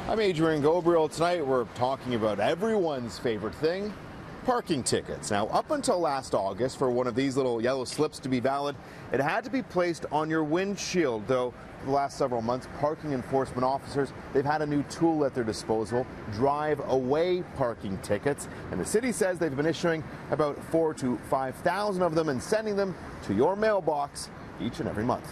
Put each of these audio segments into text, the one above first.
I'm Adrian Gobriel. Tonight we're talking about everyone's favorite thing, parking tickets. Now, up until last August, for one of these little yellow slips to be valid, it had to be placed on your windshield, though for the last several months, parking enforcement officers, they've had a new tool at their disposal, drive-away parking tickets, and the city says they've been issuing about 4,000 to 5,000 of them and sending them to your mailbox each and every month.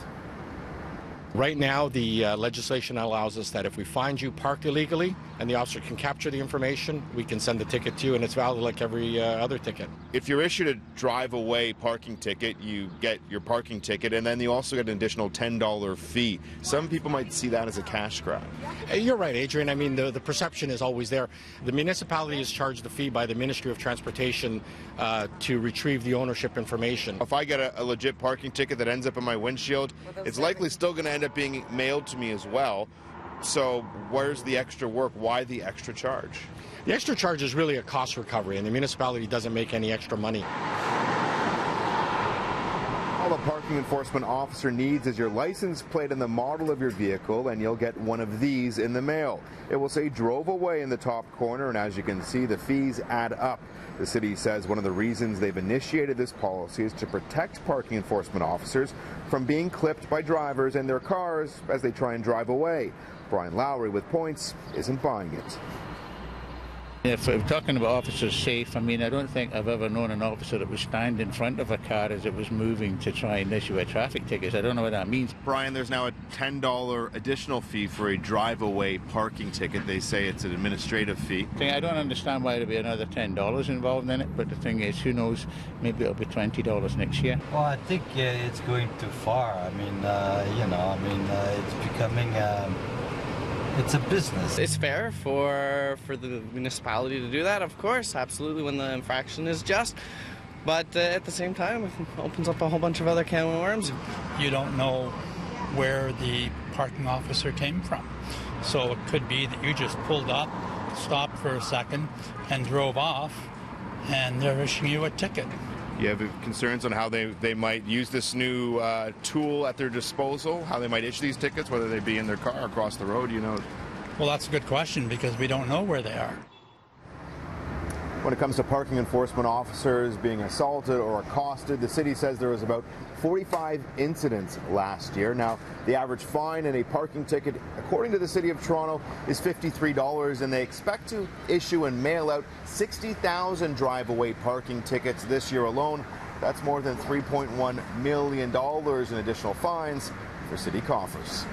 Right now, the legislation allows us that if we find you parked illegally and the officer can capture the information, we can send the ticket to you, and it's valid like every other ticket. If you're issued a drive-away parking ticket, you get your parking ticket, and then you also get an additional $10 fee. Some people might see that as a cash grab. You're right, Adrian. I mean, the perception is always there. The municipality is charged the fee by the Ministry of Transportation to retrieve the ownership information. If I get a legit parking ticket that ends up in my windshield, it's likely still going to end up being mailed to me as well. So where's the extra work? Why the extra charge? The extra charge is really a cost recovery, and the municipality doesn't make any extra money. All the parking enforcement officer needs is your license plate and the model of your vehicle, and you'll get one of these in the mail. It will say drove away in the top corner, and as you can see, the fees add up. The city says one of the reasons they've initiated this policy is to protect parking enforcement officers from being clipped by drivers and their cars as they try and drive away. Brian Lowry with Points isn't buying it. If we're talking about officers safe, I mean, I don't think I've ever known an officer that would stand in front of a car as it was moving to try and issue a traffic ticket. I don't know what that means. Brian, there's now a $10 additional fee for a drive-away parking ticket. They say it's an administrative fee. I don't understand why there'd be another $10 involved in it, but the thing is, who knows, maybe it'll be $20 next year. Well, I think it's going too far. I mean, it's becoming... It's a business. It's fair for the municipality to do that, of course, absolutely, when the infraction is just. But at the same time, it opens up a whole bunch of other can of worms. You don't know where the parking officer came from. So it could be that you just pulled up, stopped for a second, and drove off, and they're issuing you a ticket. You have concerns on how they might use this new tool at their disposal, how they might issue these tickets, whether they be in their car or across the road, you know? Well, that's a good question because we don't know where they are. When it comes to parking enforcement officers being assaulted or accosted, the city says there was about 45 incidents last year. Now, the average fine in a parking ticket, according to the City of Toronto, is $53, and they expect to issue and mail out 60,000 drive-away parking tickets this year alone. That's more than $3.1 million in additional fines for city coffers.